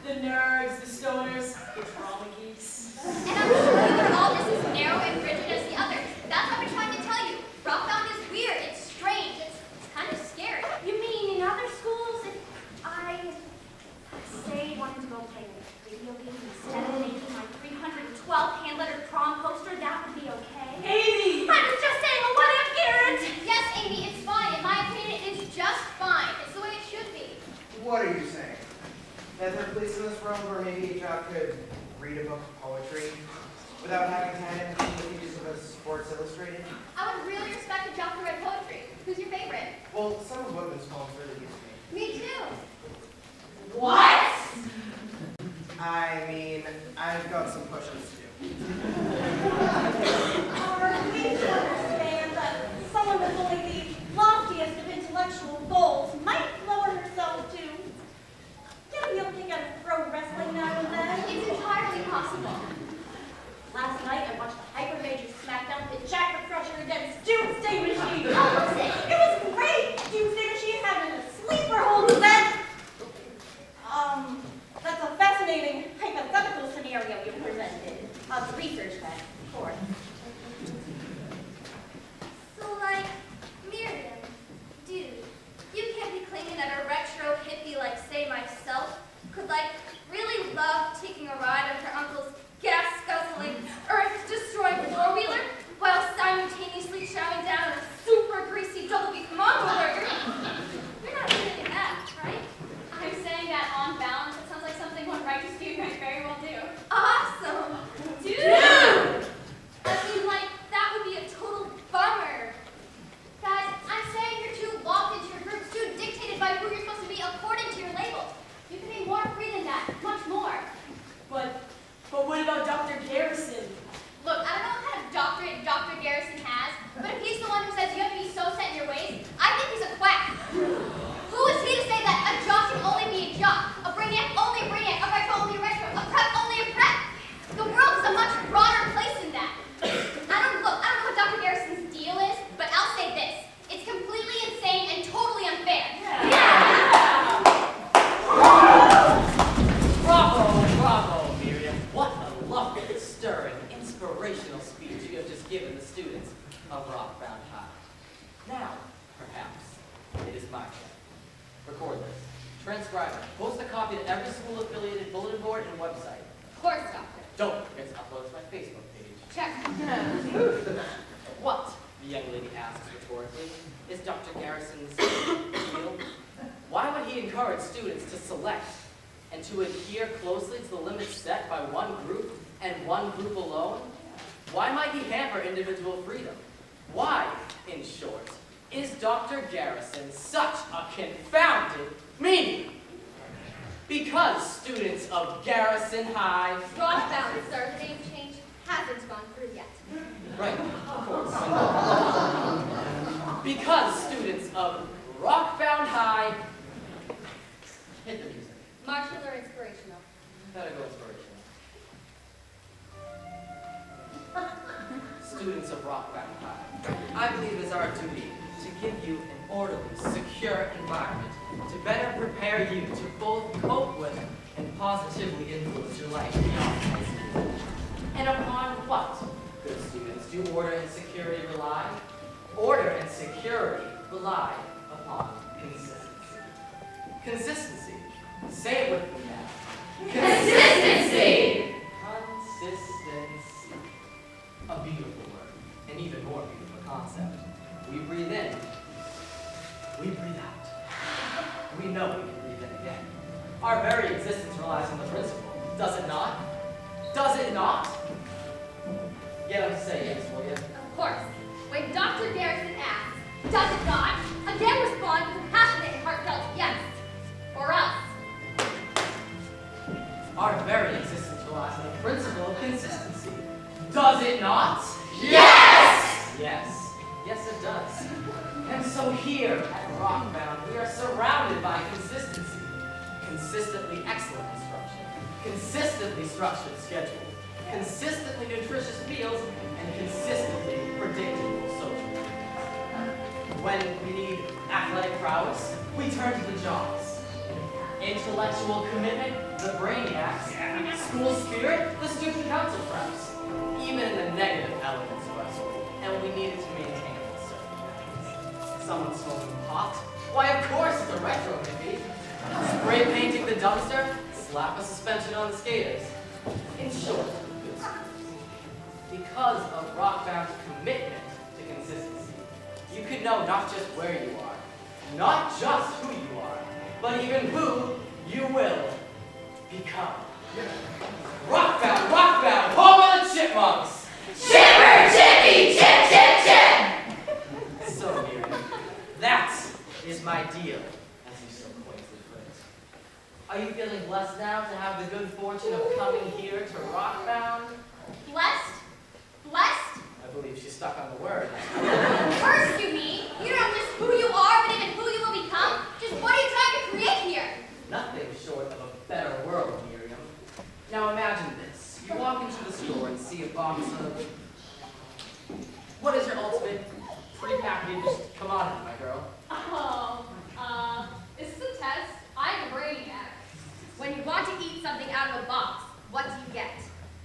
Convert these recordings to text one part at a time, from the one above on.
The nerds, the stoners, the drama geeks. And I'm sure you are all just as narrow and rigid as the others. That's what I've been trying to tell you. Rockbound is weird, it's strange, it's kind of scary. You mean in other schools, if I, say, wanted to go play video games instead of making my 312 hand-lettered prom poster, that would be okay? Amy! I was just saying, well, what if, Garrett? Yes, Amy, it's fine. In my opinion, it is just fine. It's the way it should be. What are you saying? That there are places in this world where maybe a child could read a book of poetry without having to hand in the pages of a Sports Illustrated? I would really respect a job who read poetry. Who's your favorite? Well, some of Whitman's poems really get to me. Me too. What? I mean, I've got some push-ups to do. We should understand that someone with only the loftiest of intellectual goals might lower herself to getting a kick out of pro wrestling now and then. It's entirely possible. Last night, I watched the Hyper Major SmackDown with Jack the Crusher against Doomsday Machine. How was it? It was great! Doomsday Machine having a sleeper hold event. That's a fascinating hypothetical scenario you presented. Research that, of course. So, like, Miriam, dude, you can't be claiming that a retro hippie like, say, myself could, like, really love taking a ride on her uncle's gas-guzzling, earth-destroying four-wheeler while simultaneously chowing down on a super greasy double-beef Mongo burger. You're not saying that, right? I'm saying that on balance, it sounds like something one righteous dude might very well do. Awesome! Dude! I mean, like, that would be a total bummer. Guys, I'm saying you're too locked into your groups, too dictated by who you're supposed to be according to your labels. You can be more free than that, much more. But what about Dr. Garrison? Look, I don't know what kind of doctorate Dr. Garrison has, but if he's the one who says you have to be so set in your ways, I think he's a quack. Who is he to say that a jock can only be a jock, a brainiac only a brainiac, a retro only a retro, a prep only a prep? The world is a much broader place than that. I don't know what Dr. Garrison's deal is, but I'll say this. It's completely insane and totally unfair. Yeah! Bravo, Miriam. What a lovely, stirring, inspirational speech you have just given the students of Rockbound High. Now, perhaps, it is my turn. Record this, transcribe it, post a copy to every school-affiliated bulletin board and website. Of course, Doctor. Don't forget to upload it to my Facebook page. Check. What, the young lady asks rhetorically, is Dr. Garrison's field? Why would he encourage students to select and to adhere closely to the limits set by one group and one group alone? Why might he hamper individual freedom? Why, in short, is Dr. Garrison such a confounded meanie? Because students of Garrison High... Rockbound, sir. The name change hasn't gone through yet. Right, of course. Because students of Rockbound High... Hit the music. Martial or inspirational? Gotta go inspirational. Students of Rockbound High, I believe it is our duty to give you an orderly, secure environment to better prepare you to both cope with and positively influence your life beyond high school. And upon what, good students, do order and security rely? Order and security rely upon consistency. Consistency. Say it with me now. Consistency! Consistency. A beautiful word, an even more beautiful concept. We breathe in, we breathe out. We know we can breathe in again. Our very existence relies on the principle, does it not? Does it not? Get up to say yes, will you? Of course. When Dr. Garrison asks, does it not? Again respond with a passionate and heartfelt yes. For us. Our very existence relies on the principle of consistency. Does it not? Yes! Yes. Yes, it does. And so here at Rockbound, we are surrounded by consistency. Consistently excellent instruction. Consistently structured schedule. Consistently nutritious meals. And consistently predictable social life. When we need athletic prowess, we turn to the jaws. Intellectual commitment, the brainiacs. School spirit, the student council preps. Even in the negative elements of our school. And we needed to maintain it with certain bounds. Someone smoking pot? Why, of course it's a retro hippie. Spray painting the dumpster? Slap a suspension on the skaters. In short, good schools. Because of Rockbound's commitment to consistency, you could know not just where you are, not just who you are, but even who you will become. Rockbound, Rockbound, home of the chipmunks! Chipper, chippy, chip, chip, chip! So, Miriam, that is my deal, as you so quaintly put it. Are you feeling blessed now to have the good fortune of coming here to Rockbound? Blessed? Blessed? I believe she's stuck on the word. First, you mean? You don't know just who you are, but even who you will become? Just what are you trying to create here? Nothing short of a better world, Miriam. Now imagine this. You walk into the store and see a box of... What is your ultimate prepackaged commodity, my girl? Is this a test? I'm a brainiac. When you want to eat something out of a box, what do you get?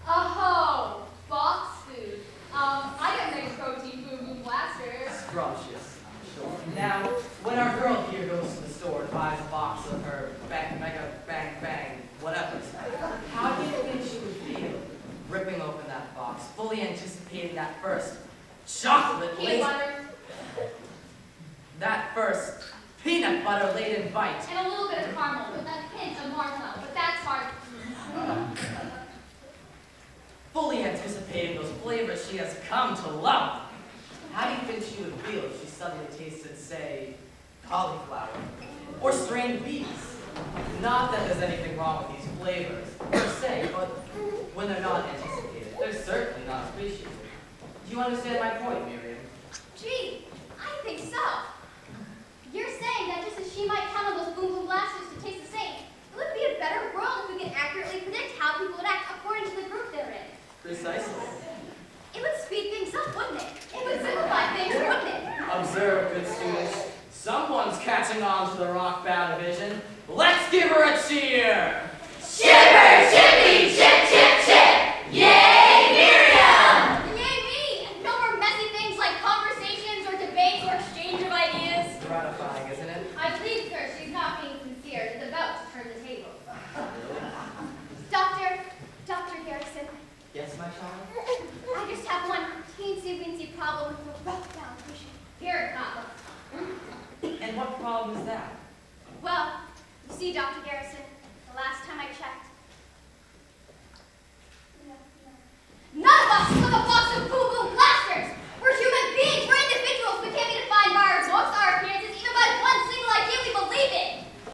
Oh, box food. I got nice protein boom boom blasters. Scrumptious, I'm sure. Now, when our girl here goes to the store and buys a box of her bang, mega, bang, bang, whatever, how do you think she would feel ripping open that box, fully anticipating that first chocolate Peanut laden, butter that first peanut butter laden bite? and a little bit of caramel with a hint of marshmallow, but that's hard. Fully anticipating those flavors she has come to love. How do you think she would feel if she suddenly tasted, say, cauliflower or strained beets? Not that there's anything wrong with these flavors, per se, but when they're not anticipated, they're certainly not appreciated. Do you understand my point, Miriam? Gee, I think so. You're saying that just as she might count on those boom boom blasters to taste the same, it would be a better world if we could accurately predict how people would act according to the group they're in. Precisely. It would speed things up, wouldn't it? It would simplify things, wouldn't it? Observe, good students. Someone's catching on to the Rockbound vision. Let's give her a cheer! Chipper, chippy, chip, chip, chip! Yay, Miriam! Yay, me! And no more messy things like conversations or debates or exchange of ideas. Gratifying, isn't it? I believe, sir, she's not being sincere. It's about to turn the table. Dr. Garrison, Yes, my child? I just have one teensy-weensy problem with the Rockbound vision. Here, And what problem is that? Well, you see, Dr. Garrison, the last time I checked,